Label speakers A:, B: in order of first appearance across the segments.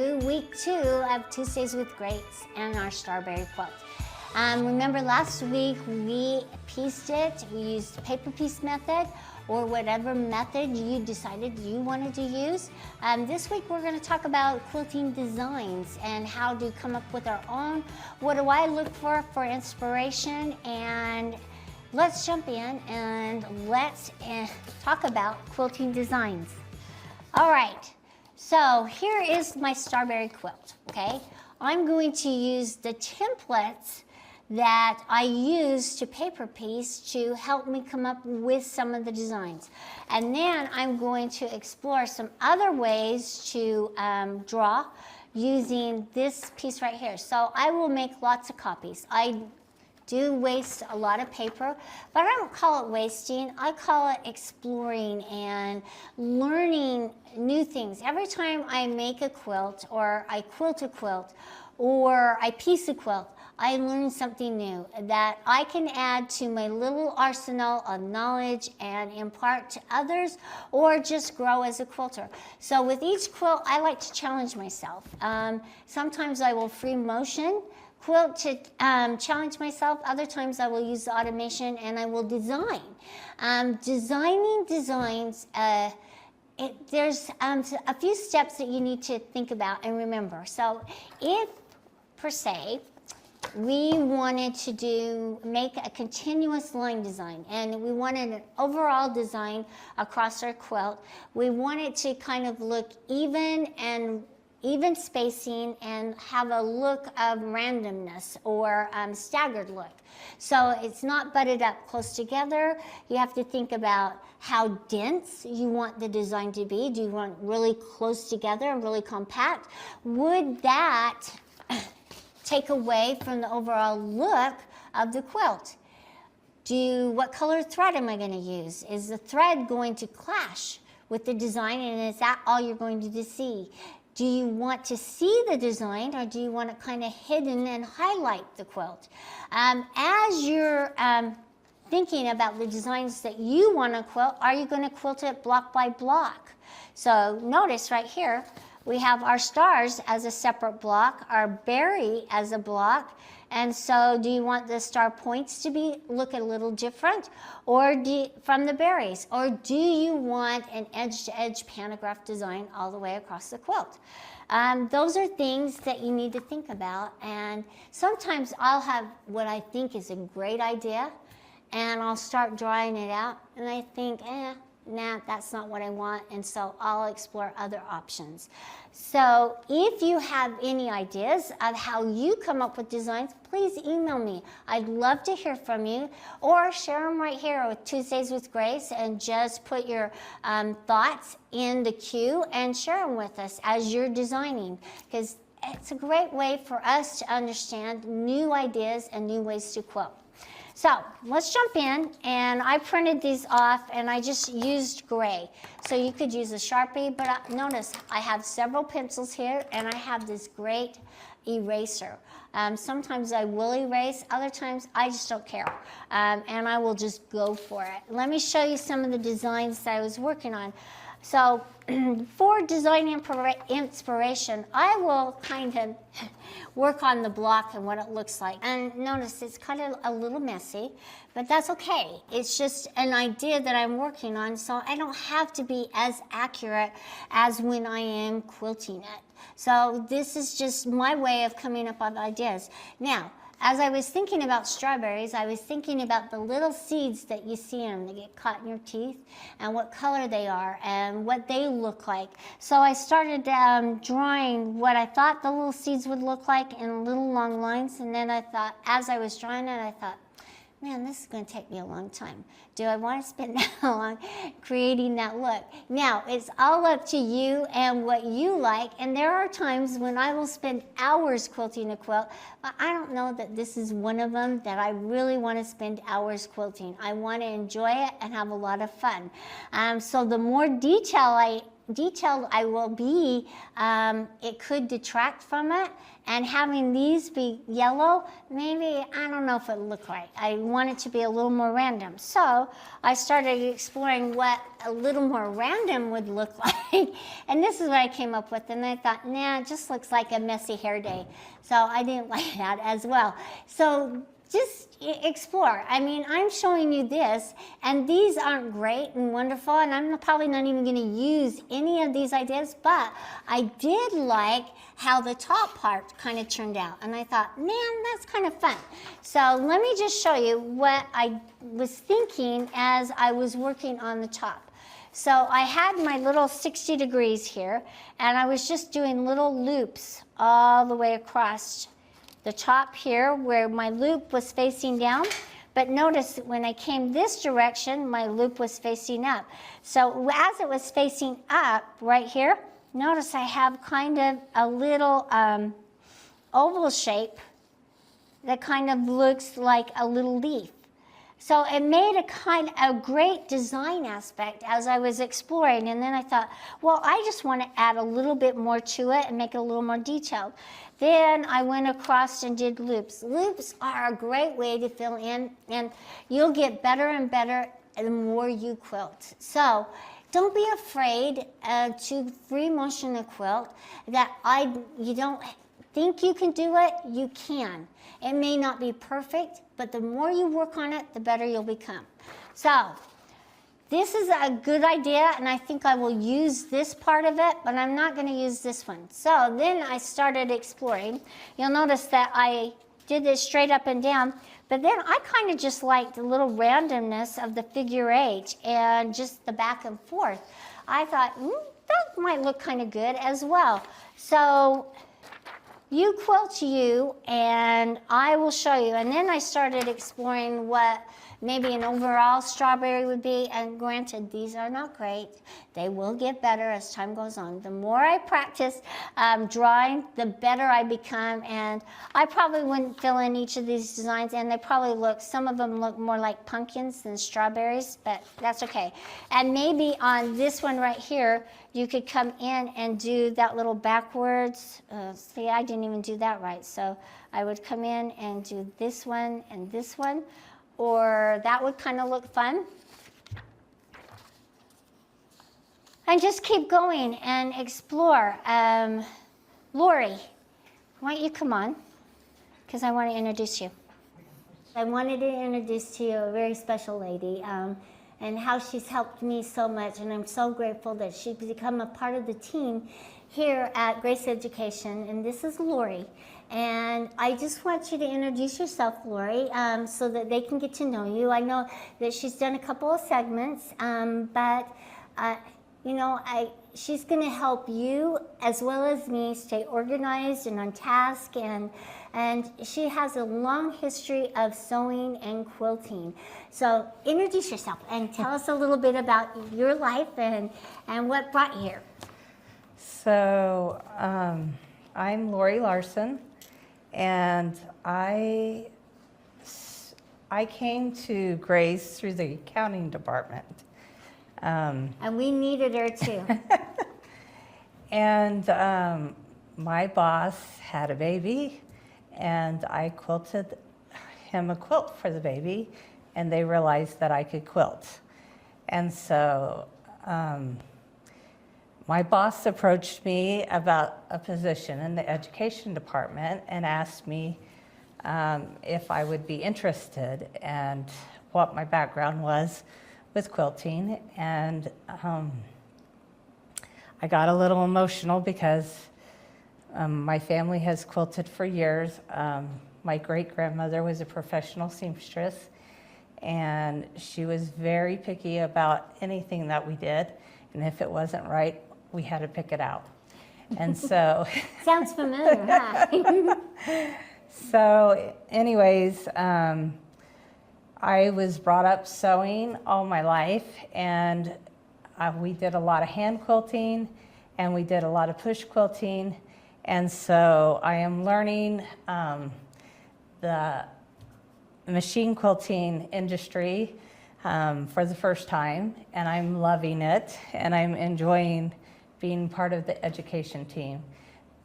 A: to week 2 of Tuesdays with Grace and our Starberry quilt. Remember last week we pieced it, we used paper piece method or whatever method you decided you wanted to use. This week we're going to talk about quilting designs and how to come up with our own. What do I look for inspiration? And let's jump in and let's talk about quilting designs. All right, so here is my Starberry quilt, okay? I'm going to use the templates that I use to paper piece to help me come up with some of the designs. And then I'm going to explore some other ways to draw using this piece right here. So I will make lots of copies. I do waste a lot of paper, but I don't call it wasting. I call it exploring and learning new things. Every time I make a quilt or I quilt a quilt or I piece a quilt, I learn something new that I can add to my little arsenal of knowledge and impart to others or just grow as a quilter. So with each quilt, I like to challenge myself. Sometimes I will free motion quilt to challenge myself. Other times I will use the automation and I will design. Designing designs, there's a few steps that you need to think about and remember. So if, per se, we wanted to make a continuous line design and we wanted an overall design across our quilt. We wanted to kind of look even spacing and have a look of randomness or staggered look. So it's not butted up close together. You have to think about how dense you want the design to be. Do you want really close together and really compact? Would that take away from the overall look of the quilt? What color thread am I going to use? Is the thread going to clash with the design, and is that all you're going to see? Do you want to see the design, or do you want it kind of hidden and highlight the quilt? As you're thinking about the designs that you want to quilt, are you going to quilt it block by block? So notice right here, we have our stars as a separate block, our berry as a block, and so do you want the star points to look a little different or from the berries? Or do you want an edge-to-edge pantograph design all the way across the quilt? Those are things that you need to think about, and sometimes I'll have what I think is a great idea and I'll start drawing it out and I think, nah, that's not what I want, and so I'll explore other options. So if you have any ideas of how you come up with designs, please email me. I'd love to hear from you, or share them right here with Tuesdays with Grace and just put your thoughts in the queue and share them with us as you're designing, because it's a great way for us to understand new ideas and new ways to quilt. So let's jump in, and I printed these off and I just used gray. So you could use a Sharpie, but notice I have several pencils here and I have this great eraser. Sometimes I will erase, other times I just don't care. And I will just go for it. Let me show you some of the designs that I was working on. So for design inspiration, I will kind of work on the block and what it looks like. And notice it's kind of a little messy, but that's okay. It's just an idea that I'm working on, so I don't have to be as accurate as when I am quilting it. So this is just my way of coming up with ideas. Now, as I was thinking about strawberries, I was thinking about the little seeds that you see in them. They get caught in your teeth, and what color they are and what they look like. So I started drawing what I thought the little seeds would look like in little long lines, and then I thought, as I was drawing it, I thought, man, this is going to take me a long time. Do I want to spend that long creating that look? Now, it's all up to you and what you like, and there are times when I will spend hours quilting a quilt, but I don't know that this is one of them that I really want to spend hours quilting. I want to enjoy it and have a lot of fun. So the more detail I detailed I will be, it could detract from it. And having these be yellow, maybe, I don't know if it looked right. I want it to be a little more random. So I started exploring what a little more random would look like. And this is what I came up with. And I thought, nah, it just looks like a messy hair day. So I didn't like that as well. So just explore. I mean, I'm showing you this, and these aren't great and wonderful, and I'm probably not even going to use any of these ideas, but I did like how the top part kind of turned out, and I thought, man, that's kind of fun. So let me just show you what I was thinking as I was working on the top. So I had my little 60 degrees here, and I was just doing little loops all the way across the top here where my loop was facing down. But notice when I came this direction, my loop was facing up. So as it was facing up right here, notice I have kind of a little oval shape that kind of looks like a little leaf. So it made a great design aspect as I was exploring. And then I thought, well, I just want to add a little bit more to it and make it a little more detailed. Then I went across and did loops. Loops are a great way to fill in, and you'll get better and better the more you quilt. So don't be afraid to free motion a quilt. You don't think you can do it, you can. It may not be perfect, but the more you work on it, the better you'll become. So this is a good idea, and I think I will use this part of it, but I'm not going to use this one. So then I started exploring. You'll notice that I did this straight up and down, but then I kind of just liked the little randomness of the figure 8 and just the back and forth. I thought, that might look kind of good as well. So you quilt you, and I will show you. And then I started exploring what maybe an overall strawberry would be, and granted, these are not great. They will get better as time goes on. The more I practice drawing, the better I become, and I probably wouldn't fill in each of these designs, and they probably some of them look more like pumpkins than strawberries, but that's okay. And maybe on this one right here, you could come in and do that little backwards. See, I didn't even do that right, so I would come in and do this one and this one, or that would kind of look fun. And just keep going and explore. Lori, why don't you come on? Because I want to introduce you. I wanted to introduce to you a very special lady and how she's helped me so much. And I'm so grateful that she's become a part of the team here at Grace Education. And this is Lori. And I just want you to introduce yourself, Lori, so that they can get to know you. I know that she's done a couple of segments, but you know, she's going to help you as well as me stay organized and on task. And she has a long history of sewing and quilting. So introduce yourself and tell us a little bit about your life and what brought you here.
B: So I'm Lori Larson, and I came to Grace through the accounting department.
A: And we needed her too.
B: And my boss had a baby, and I quilted him a quilt for the baby, and they realized that I could quilt. And so my boss approached me about a position in the education department and asked me if I would be interested and what my background was with quilting. And I got a little emotional because my family has quilted for years. My great-grandmother was a professional seamstress, and she was very picky about anything that we did, and if it wasn't right, we had to pick it out. And so
A: sounds familiar, huh?
B: So anyways, I was brought up sewing all my life, and we did a lot of hand quilting, and we did a lot of push quilting. And so I am learning the machine quilting industry for the first time, and I'm loving it, and I'm enjoying being part of the education team.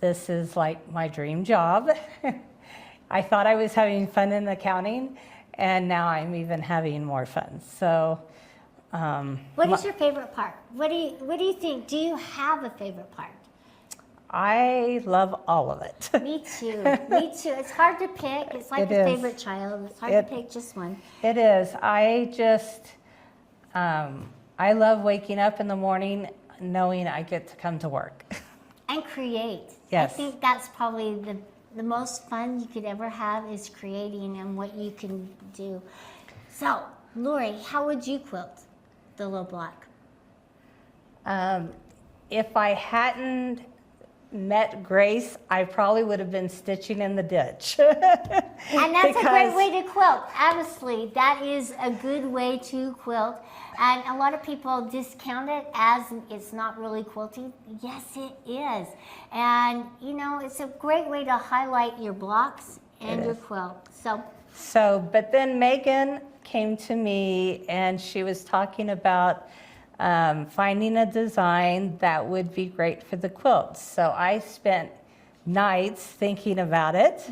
B: This is like my dream job. I thought I was having fun in accounting, and now I'm even having more fun. So,
A: what is your favorite part? What do you think? Do you have a favorite part?
B: I love all of it.
A: Me too. Me too. It's hard to pick. It's like a favorite child. It's hard to pick just one.
B: It is. I just, I love waking up in the morning knowing I get to come to work.
A: And create.
B: Yes.
A: I think that's probably the most fun you could ever have is creating and what you can do. So, Lori, how would you quilt the little block?
B: If I hadn't met Grace, I probably would have been stitching in the ditch.
A: And that's a great way to quilt. Honestly, that is a good way to quilt. And a lot of people discount it as it's not really quilting. Yes, it is. And, you know, it's a great way to highlight your blocks and your quilt. So,
B: but then Megan came to me and she was talking about finding a design that would be great for the quilt. So I spent nights thinking about it,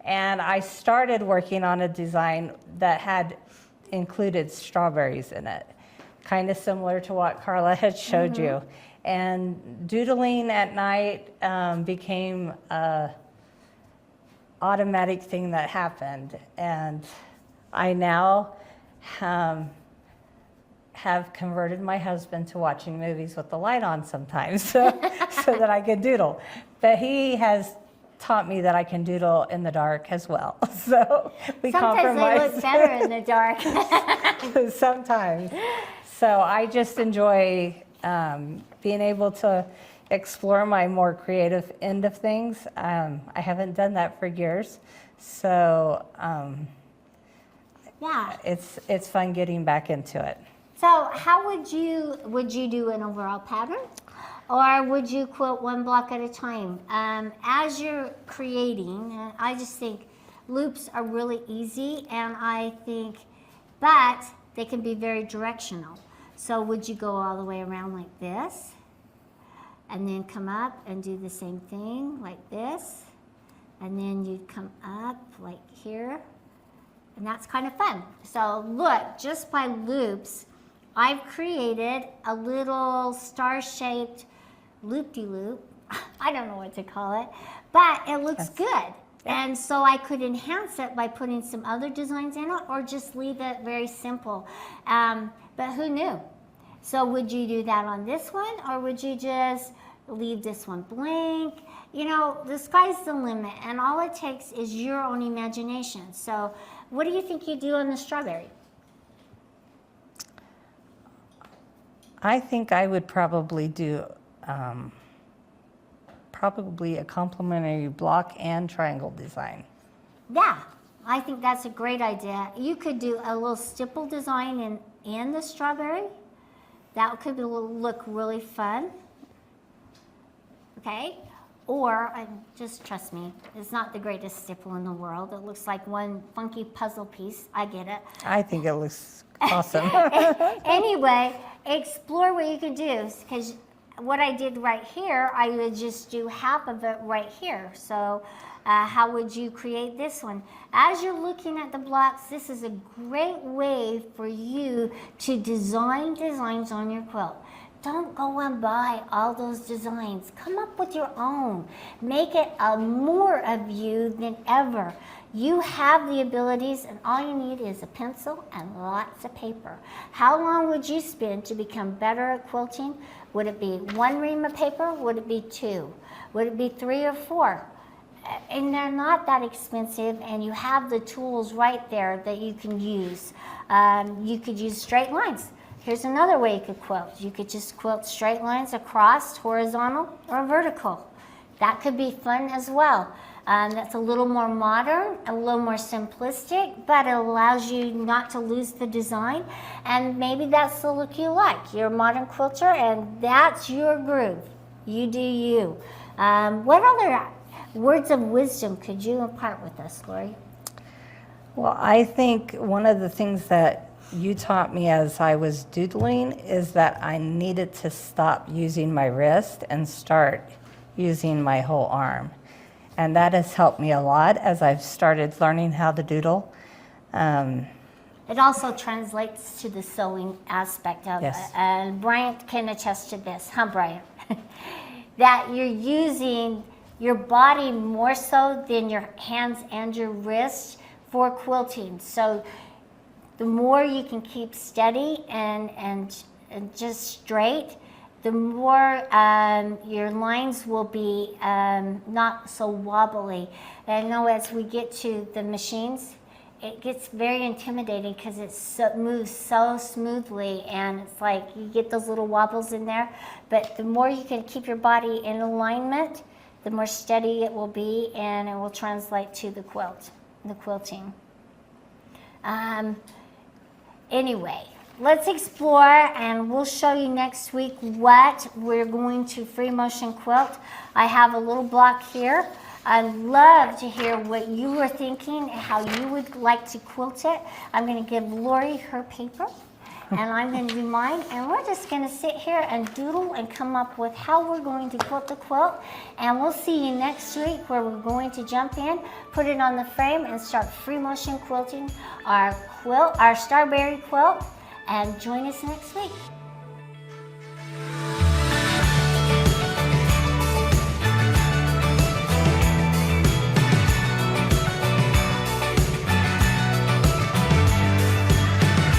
B: and I started working on a design that had included strawberries in it, kind of similar to what Karla had showed you. And doodling at night became a automatic thing that happened, and I now have converted my husband to watching movies with the light on sometimes so that I can doodle. But he has taught me that I can doodle in the dark as well. So we compromise.
A: Sometimes they look better in the dark.
B: Sometimes. So I just enjoy being able to explore my more creative end of things. I haven't done that for years. So
A: yeah,
B: it's fun getting back into it.
A: So how would you do an overall pattern, or would you quilt one block at a time? As you're creating, I just think loops are really easy, and but they can be very directional. So would you go all the way around like this, and then come up and do the same thing like this, and then you'd come up like here, and that's kind of fun. So look, just by loops, I've created a little star-shaped loop-de-loop. I don't know what to call it, but it looks good. And so I could enhance it by putting some other designs in it, or just leave it very simple. But who knew? So would you do that on this one, or would you just leave this one blank? You know, the sky's the limit, and all it takes is your own imagination. So what do you think you do on the strawberry?
B: I think I would probably do probably a complementary block and triangle design.
A: Yeah, I think that's a great idea. You could do a little stipple design in the strawberry. That could look really fun. Okay? Or, just trust me, it's not the greatest stipple in the world. It looks like one funky puzzle piece. I get it.
B: I think it looks awesome.
A: Anyway, explore what you could do, because what I did right here, I would just do half of it right here. So how would you create this one? As you're looking at the blocks, this is a great way for you to design designs on your quilt. Don't go and buy all those designs. Come up with your own. Make it more of you than ever. You have the abilities, and all you need is a pencil and lots of paper. How long would you spend to become better at quilting? Would it be 1 ream of paper? Would it be 2? Would it be 3 or 4? And they're not that expensive, and you have the tools right there that you can use. You could use straight lines. Here's another way you could quilt. You could just quilt straight lines across, horizontal or vertical. That could be fun as well. That's a little more modern, a little more simplistic, but it allows you not to lose the design. And maybe that's the look you like. You're a modern quilter, and that's your groove. You do you. What other words of wisdom could you impart with us, Lori?
B: Well, I think one of the things that you taught me as I was doodling is that I needed to stop using my wrist and start using my whole arm. And that has helped me a lot as I've started learning how to doodle.
A: It also translates to the sewing aspect of
B: Yes.
A: it. And Bryant can attest to this, huh, Bryant? That you're using your body more so than your hands and your wrists for quilting. So the more you can keep steady and just straight, the more your lines will be not so wobbly. And I know as we get to the machines, it gets very intimidating because it moves so smoothly, and it's like you get those little wobbles in there. But the more you can keep your body in alignment, the more steady it will be, and it will translate to the quilting. Anyway, let's explore, and we'll show you next week what we're going to free motion quilt. I have a little block here. I'd love to hear what you were thinking, how you would like to quilt it. I'm going to give Lori her paper, and I'm going to do mine, and we're just going to sit here and doodle and come up with how we're going to quilt the quilt. And we'll see you next week, where we're going to jump in, put it on the frame, and start free motion quilting our Starberry quilt. And join us next week.